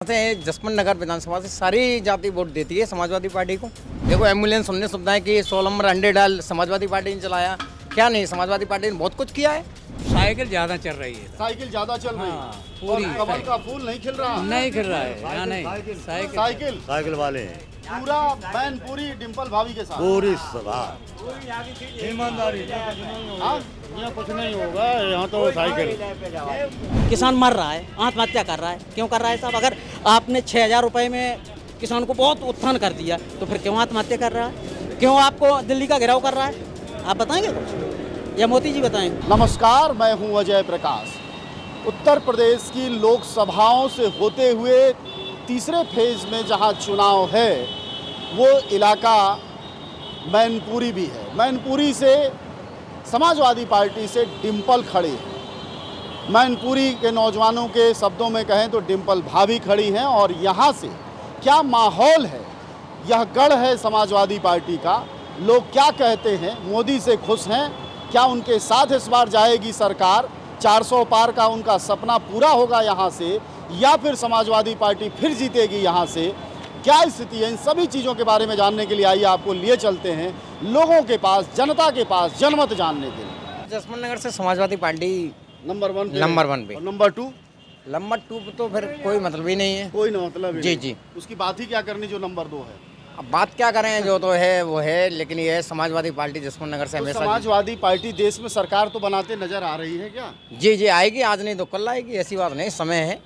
से जसवंत नगर विधानसभा से सारी जाति वोट देती है समाजवादी पार्टी को। देखो एम्बुलेंस सुनने सुविधाएं की 16 नंबर 100 डाल समाजवादी पार्टी ने चलाया, क्या नहीं समाजवादी पार्टी ने बहुत कुछ किया है। साइकिल ज्यादा चल रही है। साइकिल ज्यादा चल रही हाँ, है पूरी और कमल का फूल नहीं खिल रहा। नहीं खिल रहा है यहाँ नहीं। साइकिल साइकिल वाले हैं पूरा बैन पूरी डिम्पल भाभी के साथ पूरी सभा ईमानदारी। हाँ, यहाँ कुछ नहीं होगा, यहाँ तो साइकिल। किसान मर रहा है, आत्महत्या कर रहा है। क्यों कर रहा है साहब? अगर आपने 6,000 रुपए में किसान को बहुत उत्थान कर दिया तो फिर क्यों आत्महत्या कर रहा है? क्यों आपको दिल्ली का घेराव कर रहा है? आप बताएंगे कुछ या मोदी जी बताएंगे? नमस्कार, मैं हूँ अजय प्रकाश। उत्तर प्रदेश की लोकसभाओं से होते हुए तीसरे फेज में जहाँ चुनाव है वो इलाका मैनपुरी भी है। मैनपुरी से समाजवादी पार्टी से डिम्पल खड़ी है। मैनपुरी के नौजवानों के शब्दों में कहें तो डिम्पल भाभी खड़ी हैं और यहाँ से क्या माहौल है, यह गढ़ है समाजवादी पार्टी का। लोग क्या कहते हैं, मोदी से खुश हैं क्या? उनके साथ इस बार जाएगी सरकार, 400 पार का उनका सपना पूरा होगा यहाँ से, या फिर समाजवादी पार्टी फिर जीतेगी यहाँ से? क्या स्थिति है, इन सभी चीज़ों के बारे में जानने के लिए आइए आपको लिए चलते हैं लोगों के पास, जनता के पास, जनमत जानने के लिए। जसवंत नगर से समाजवादी पार्टी नंबर 1 पे और नंबर 2 नंबर 2 तो फिर कोई मतलब ही नहीं है। कोई ना मतलब ही जी, नहीं। जी। उसकी बात ही क्या करनी जो नंबर 2 है। अब बात क्या करें, जो तो है वो है, लेकिन ये है समाजवादी पार्टी जसवंत नगर से तो हमेशा समाजवादी पार्टी देश में सरकार तो बनाते नजर आ रही है क्या? जी जी आएगी, आज नहीं तो कल आएगी, ऐसी बात नहीं, समय है।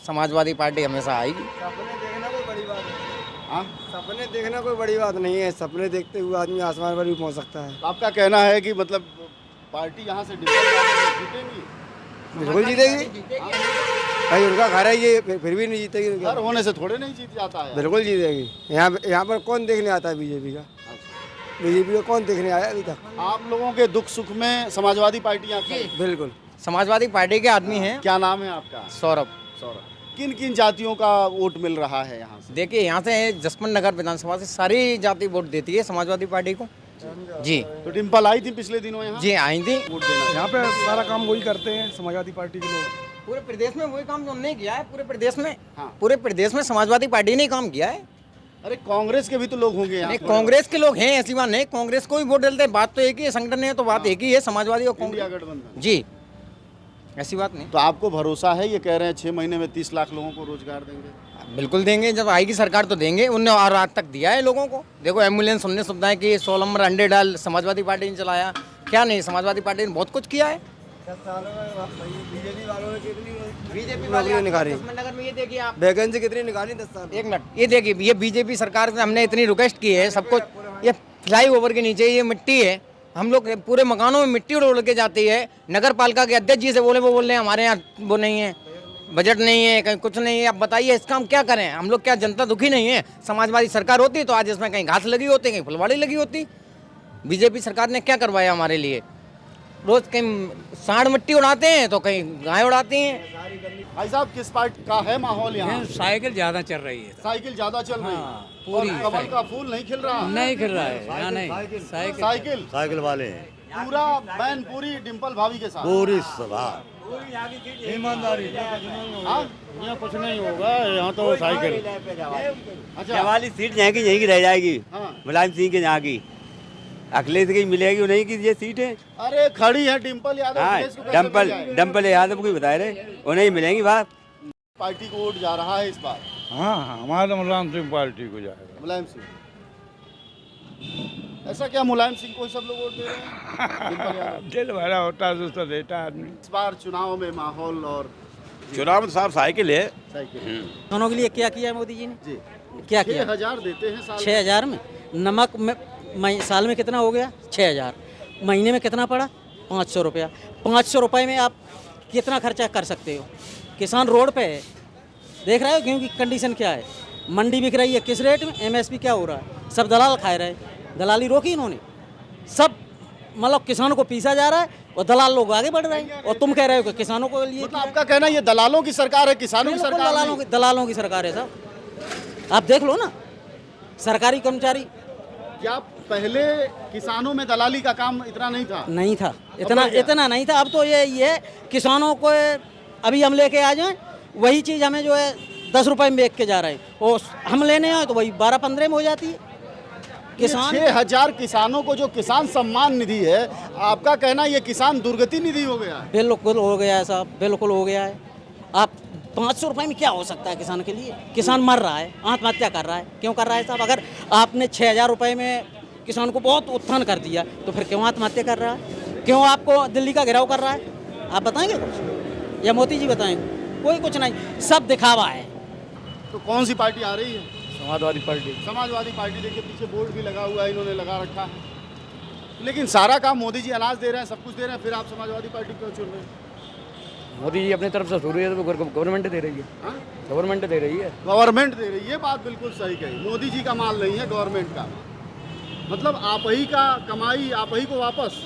समाजवादी पार्टी हमेशा आएगी। सपने देखना कोई बड़ी बात है। हाँ? सपने देखना कोई बड़ी बात नहीं है। सपने देखते हुए आदमी आसमान पर भी पहुंच सकता है। तो आपका कहना है कि मतलब पार्टी यहाँ से जीतेंगी? बिल्कुल जीतेगी। भाई उनका घर है ये, फिर भी नहीं जीतेगी। घर होने से थोड़े नहीं जीत जाता है। बिल्कुल जीतेगी। यहाँ पर कौन देखने आता है बीजेपी का? बीजेपी को कौन देखने आया अभी तक? आप लोगों के दुख सुख में समाजवादी पार्टी यहाँ खड़ी है। बिल्कुल। समाजवादी पार्टी के आदमी हैं। क्या नाम है आपका? सौरभ। किन किन जातियों का वोट मिल रहा है यहाँ से? देखिए यहाँ से जसवंत नगर विधानसभा से सारी जाति वोट देती है समाजवादी पार्टी को। जी तो डिम्पल आई थी पिछले दिनों यहाँ जी आई थी। वोट देना। यहाँ पे सारा काम वही करते हैं समाजवादी पार्टी के लोग। पूरे प्रदेश में वही काम जो हमने किया है, पूरे प्रदेश में। हाँ। पूरे प्रदेश में समाजवादी पार्टी ने काम किया है। अरे कांग्रेस के भी तो लोग होंगे यहाँ नहीं, पे। कांग्रेस के लोग हैं, ऐसी बात नहीं। कांग्रेस को भी वोट डालते हैं, बात तो एक ही है, संगठन है तो बात एक ही है, समाजवादी और इंडिया कांग्रेस। गठबंधन। जी ऐसी बात नहीं। तो आपको भरोसा है, ये कह रहे हैं 6 महीने में 30 लाख लोगों को रोजगार देंगे? बिल्कुल देंगे, जब आएगी सरकार तो देंगे। उनने और आज तक दिया है लोगों को। देखो एम्बुलेंस सुनने सुविधाएं की 16 नंबर 100 डाल समाजवादी पार्टी ने चलाया, क्या नहीं समाजवादी पार्टी ने बहुत कुछ किया है। बीजेपी वालों ने बीजेपी नौकरी निकाली। नगर में ये देखिए आप, वैकेंसी कितनी निकाली 10 साल? एक मिनट, ये देखिए ये बीजेपी सरकार से हमने इतनी रिक्वेस्ट की है सब कुछ। ये फ्लाईओवर के नीचे ये मिट्टी है, हम लोग पूरे मकानों में मिट्टी उड़ के जाती है। नगर पालिका के अध्यक्ष जी से बोले, वो बोल रहे हैं हमारे यहाँ वो नहीं है, बजट नहीं है, कहीं कुछ नहीं है। अब बताइए इसका हम क्या करें? हम लोग क्या जनता दुखी नहीं है? समाजवादी सरकार होती तो आज इसमें कहीं घास लगी होती, कहीं फुलवाड़ी लगी होती। बीजेपी सरकार ने क्या करवाया हमारे लिए? रोज कहीं सांड मिट्टी उड़ाते हैं तो कहीं गाय उड़ाती हैं। भाई साहब किस पार्टी का है माहौल यहाँ? साइकिल ज्यादा चल रही है। साइकिल ज्यादा चल रही हाँ, है और पूरी कमल का फूल नहीं खिल रहा। नहीं खिल रहा है यहाँ नहीं। साइकिल साइकिल वाले हैं पूरा बैन पूरी डिम्पल भाभी के साथ। पूरी सभा ईमानदारी। हाँ, यहाँ कुछ नहीं होगा, यहाँ तो साइकिल। अच्छा, वाली सीट यहाँ की रह जाएगी। हाँ। मुलायम सिंह के यहाँ की अखिलेश की मिलेगी उन्हीं की ये सीट है। अरे खड़ी है डिम्पल यादव। हाँ, अखिलेश को कैसे मिल जाए? डम्पल यादव को बताए रहे, उन्हें मिलेंगी बात। पार्टी को वोट जा रहा है इस बार हाँ, हमारा मुलायम सिंह पार्टी को जाएगा। मुलायम सिंह। ऐसा क्या मुलायम सिंह को ही सब लोग वोट दे रहे हैं? डिम्पल यादव। दिल भरा होता है तो देता है आदमी। इस बार चुनाव में माहौल और चुनाव में साहब साइकिल है। साइकिल। दोनों के लिए क्या किया है मोदी जी ने? जी, क्या किया? 6,000 देते हैं साल में। 6,000 में नमक में साल में कितना हो गया? 6,000। महीने में कितना पड़ा? 500 रुपया। 500 रुपये में आप कितना खर्चा कर सकते हो? किसान रोड पे है, देख रहे हो गेहूं की कंडीशन क्या है। मंडी बिक रही है किस रेट में, एमएसपी क्या हो रहा है, सब दलाल खा रहे हैं। दलाली रोकी इन्होंने, सब मतलब किसानों को पीसा जा रहा है और दलाल लोग आगे बढ़ रहे हैं। और तुम कह रहे हो कि किसानों को लिए मतलब आपका कहना ये दलालों की सरकार है, किसानों की सरकार नहीं? दलालों की सरकार है साहब। आप देख लो ना, सरकारी कर्मचारी। क्या पहले किसानों में दलाली का काम इतना नहीं था? नहीं था, इतना नहीं था। अब तो ये किसानों को अभी हम लेके आ जाएं, वही चीज़ हमें जो है 10 रुपए में बेच के जा रहे हैं, और हम लेने आए तो वही 12-15 में हो जाती है। किसान 6,000 किसानों को जो किसान सम्मान निधि है, आपका कहना ये किसान दुर्गति निधि हो गया है? बिल्कुल हो गया है साहब, बिल्कुल हो गया है। आप 500 रुपए में क्या हो सकता है किसान के लिए? किसान मर रहा है, आत्महत्या कर रहा है। क्यों कर रहा है साहब? अगर आपने 6,000 रुपए में किसान को बहुत उत्थान कर दिया तो फिर क्यों आत्महत्या कर रहा है? क्यों आपको दिल्ली का घेराव कर रहा है? आप बताएंगे कुछ, या मोदी जी बताएंगे? कोई कुछ नहीं, सब दिखावा है। तो कौन सी पार्टी आ रही है? समाजवादी पार्टी। समाजवादी पार्टी। देखिए पीछे बोर्ड भी लगा हुआ है, इन्होंने लगा रखा है। लेकिन सारा काम मोदी जी अनाज दे रहे हैं, सब कुछ दे रहे हैं, फिर आप समाजवादी पार्टी क्यों चुन रहे हैं? मोदी जी अपनी तरफ से शुरू है तो गवर्नमेंट दे रही है। हाँ? गवर्नमेंट दे रही है। गवर्नमेंट दे रही है, ये बात बिल्कुल सही कही। मोदी जी का माल नहीं है, गवर्नमेंट का। मतलब आप ही का कमाई आप ही को वापस।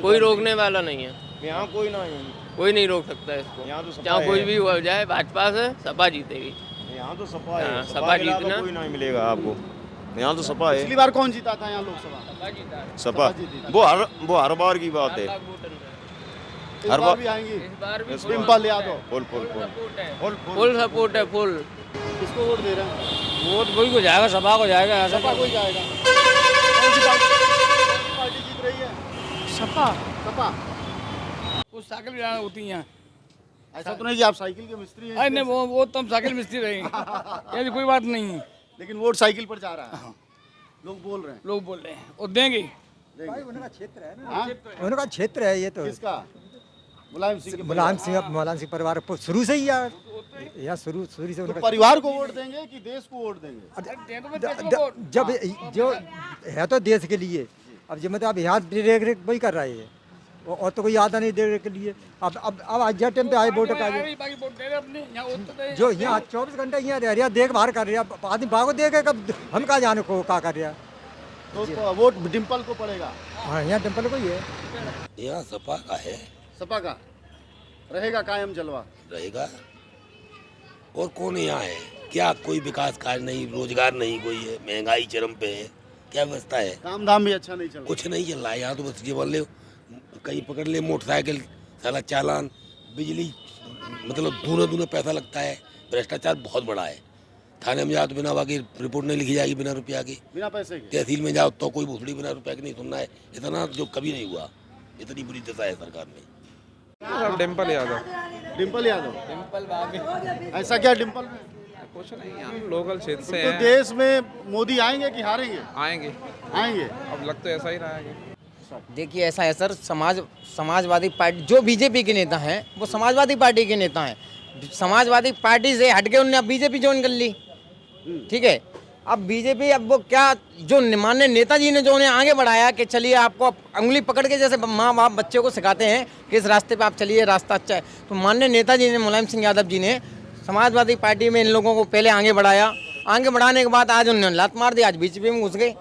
कोई रोकने वाला नहीं है, यहाँ कोई ना है, कोई नहीं रोक सकता है इसको। यहाँ तो सपा चाहे कोई है। भी हो जाए, भाजपा से सपा जीतेगी। यहाँ तो सपा हाँ, है। सपा के अलावा जीतना। कोई नहीं मिलेगा आपको। यहाँ तो सपा है। पिछली बार कौन जीता था यहाँ लोकसभा? सपा जीती थी। वो हर बार की बात है। इस हर बार बार भी आएंगी इस बार भी Dimple Yadav. Full full support है, फुल। किसको वोट दे रहे हैं? वोट कोई को जाएगा, सभा को जाएगा। सपा कोई जाएगा। कौन सी पार्टी जीत रही है? सपा सपा। वो साइकिल होती हैं। ऐसा तो नहीं कि आप साइकिल के मिस्त्री हैं? नहीं, वो तो हम साइकिल मिस्त्री रहेंगे, ऐसी कोई बात नहीं है। लेकिन वोट साइकिल पर जा रहा है, लोग बोल रहे हैं। लोग बोल रहे हैं और देंगे। उनका क्षेत्र है ना। हाँ? उनका क्षेत्र है ये तो। किसका? मुलायम सिंह के मुलायम सिंह परिवार शुरू से ही यार, यहाँ शुरू से तो उनका परिवार को वोट देंगे कि देश को वोट देंगे? जब जो है तो देश के लिए। अब जो मतलब यहाँ देख रेख वही कर रहे हैं, और तो कोई आता नहीं देने के लिए। अब आज टाइम पे आए वोट का जो यहाँ 24 घंटे यहाँ रह रहा, देखभाल कर रहा, आदमी भागो देखे कब हम कहाँ जाने को क्या कर रहा। तो वोट डिम्पल को पड़ेगा। हाँ, यहाँ टेम्पल को ही है। यहाँ सपा का है, सपा का रहेगा कायम जलवा। रहेगा। और कौन यहाँ है? क्या कोई विकास कार्य नहीं, रोजगार नहीं कोई है, महंगाई चरम पे है, क्या व्यवस्था है? काम धाम भी अच्छा नहीं चल रहा। कुछ नहीं चल रहा है यहाँ तो। बस ये बोल ले, कहीं पकड़ ले मोटरसाइकिल, साला चालान, बिजली, मतलब दूना पैसा लगता है। भ्रष्टाचार बहुत बड़ा है। थाने में जाओ तो बिना बाकी रिपोर्ट नहीं लिखी जाएगी, बिना रुपया की। बिना पैसे के। तहसील में जाओ तो कोई भूसड़ी बिना रुपया की नहीं सुनना है। इतना जो कभी नहीं हुआ, इतनी बुरी दशा है सरकार में। डिम्पल यादव। डिम्पल यादव। ऐसा क्या डिम्पल में? कुछ नहीं, लोकल क्षेत्र से तो देश में मोदी आएंगे कि हारेंगे? आएंगे। आएंगे। अब लग तो ऐसा ही रहा है। देखिए ऐसा है सर, समाजवादी पार्टी जो बीजेपी के नेता हैं वो समाजवादी पार्टी के नेता हैं। समाजवादी पार्टी से हटके उन्होंने अब बीजेपी ज्वाइन कर ली, ठीक है। अब बीजेपी, अब वो क्या, जो माननीय नेताजी ने जो उन्हें आगे बढ़ाया कि चलिए आपको उंगली पकड़ के, जैसे माँ बाप बच्चे को सिखाते हैं कि इस रास्ते पे आप चलिए, रास्ता अच्छा है, तो माननीय नेताजी ने, मुलायम सिंह यादव जी ने समाजवादी पार्टी में इन लोगों को पहले आगे बढ़ाया। आगे बढ़ाने के बाद आज उन्होंने लात मार दी, आज बीजेपी में घुस गए।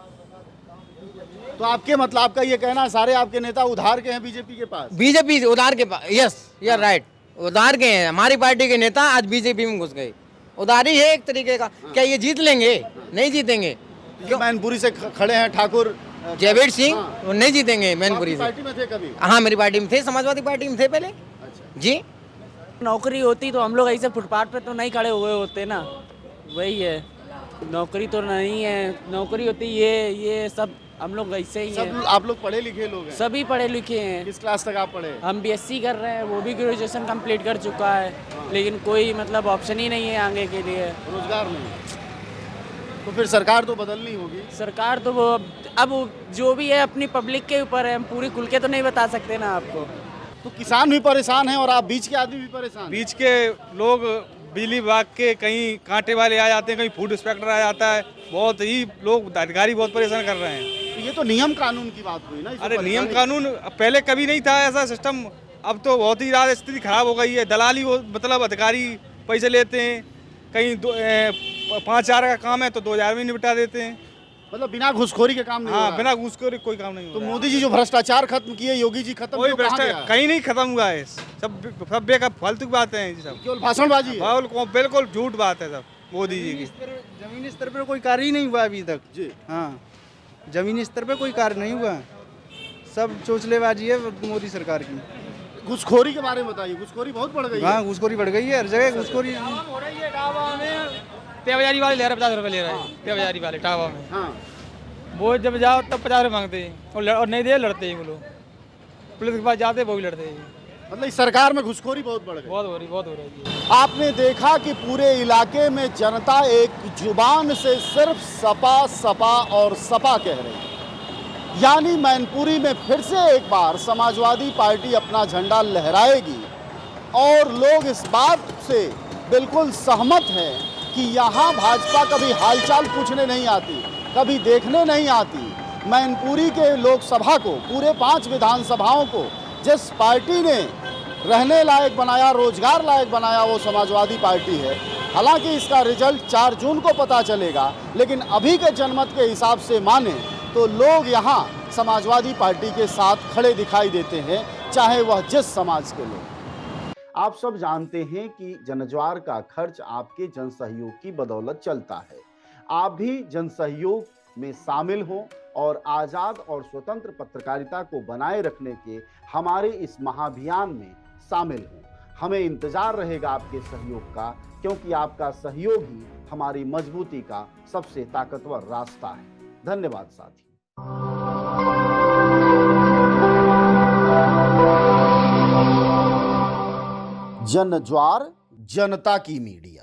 तो आपके मतलब आपका ये कहना सारे आपके नेता उधार के हैं बीजेपी के पास? बीजेपी उधार के पास, यस यू आर राइट, उधार के हैं। हमारी पार्टी के नेता आज बीजेपी में घुस गए। उधारी है एक तरीके का। क्या ये जीत लेंगे? नहीं जीतेंगे। जो मैनपुरी से खड़े हैं ठाकुर जयवीर सिंह, वो नहीं जीतेंगे मैनपुरी से। पार्टी में थे कभी? हाँ, मेरी पार्टी में थे, समाजवादी पार्टी में थे पहले। जी, नौकरी होती तो हम लोग ऐसे फुटपाथ पे तो नहीं खड़े हुए होते ना। वही है, नौकरी तो नहीं है। नौकरी होती ये सब हम लोग ऐसे ही हैं। सब आप लोग पढ़े लिखे लोग हैं? सभी पढ़े लिखे हैं। किस क्लास तक आप पढ़े? हम बीएससी कर रहे हैं, वो भी ग्रेजुएशन कंप्लीट कर चुका है, लेकिन कोई मतलब ऑप्शन ही नहीं है आगे के लिए। रोजगार नहीं। तो फिर सरकार तो बदलनी होगी। सरकार तो वो अब जो भी है अपनी पब्लिक के ऊपर है, हम पूरी खुल के तो नहीं बता सकते ना आपको। तो किसान भी परेशान हैं और आप बीच के आदमी भी परेशान। बीच के लोग बिजली विभाग के कहीं कांटे वाले आ जाते हैं, कहीं फूड इंस्पेक्टर आ जाता है, बहुत ही लोग अधिकारी बहुत परेशान कर रहे हैं। तो ये तो नियम कानून की बात हुई ना। अरे नियम कानून पहले कभी नहीं था ऐसा सिस्टम, अब तो बहुत ही ज़्यादा स्थिति खराब हो गई है। दलाली मतलब अधिकारी पैसे लेते हैं, कहीं 5,000 का काम है तो 2,000 में निपटा देते हैं। मतलब बिना घूसखोरी के काम नहीं हो हाँ, रहा। बिना घूसखोरी कोई काम नहीं हो तो रहा। मोदी जी जो भ्रष्टाचार खत्म किए, योगी जी खत्म कोई किए, कहाँ भ्रष्टाचार गया? कहीं नहीं खत्म हुआ है। सब बेकार फालतू की बातें हैं सब, केवल भाषणबाजी है। बिल्कुल झूठ बात है सब मोदी जी की। जमीनी स्तर पर कोई कार्य ही नहीं हुआ अभी तक जी। हाँ, जमीनी स्तर पे कोई कार्य नहीं हुआ, सब चोचलेबाजी है मोदी सरकार की। घुसखोरी के बारे में बताइए। घुसखोरी बहुत बढ़ गई है। हाँ घुसखोरी बढ़ गई है, हर जगह घुसखोरी। हो रही है ढाबा में, तेवजारी वाले ले रहे 50 रुपये ले रहे हैं, तेवजारी वाले ढाबा में। हाँ वो जब जाओ तब 50 रुपये मांगते हैं और नहीं दे लड़ते हैं वो लोग, पुलिस के पास जाते हैं वो भी लड़ते हैं। मतलब इस सरकार में घुसखोरी बहुत बढ़ गई। बहुत हो रही है। आपने देखा कि पूरे इलाके में जनता एक जुबान से सिर्फ सपा सपा और सपा कह रही है। यानी मैनपुरी में फिर से एक बार समाजवादी पार्टी अपना झंडा लहराएगी और लोग इस बात से बिल्कुल सहमत हैं कि यहाँ भाजपा कभी हालचाल पूछने नहीं आती, कभी देखने नहीं आती। मैनपुरी के लोकसभा को, पूरे 5 विधानसभाओं को जिस पार्टी ने रहने लायक बनाया, रोजगार लायक बनाया, वो समाजवादी पार्टी है। हालांकि इसका रिजल्ट 4 जून को पता चलेगा, लेकिन अभी के जनमत के हिसाब से माने तो लोग यहाँ समाजवादी पार्टी के साथ खड़े दिखाई देते हैं, चाहे वह जिस समाज के लोग। आप सब जानते हैं कि जनज्वार का खर्च आपके जनसहयोग की बदौलत चलता है। आप भी जनसहयोग में शामिल हों और आज़ाद और स्वतंत्र पत्रकारिता को बनाए रखने के हमारे इस महाअभियान में शामिल हों। हमें इंतजार रहेगा आपके सहयोग का, क्योंकि आपका सहयोग ही हमारी मजबूती का सबसे ताकतवर रास्ता है। धन्यवाद साथी। जनज्वार, जनता की मीडिया।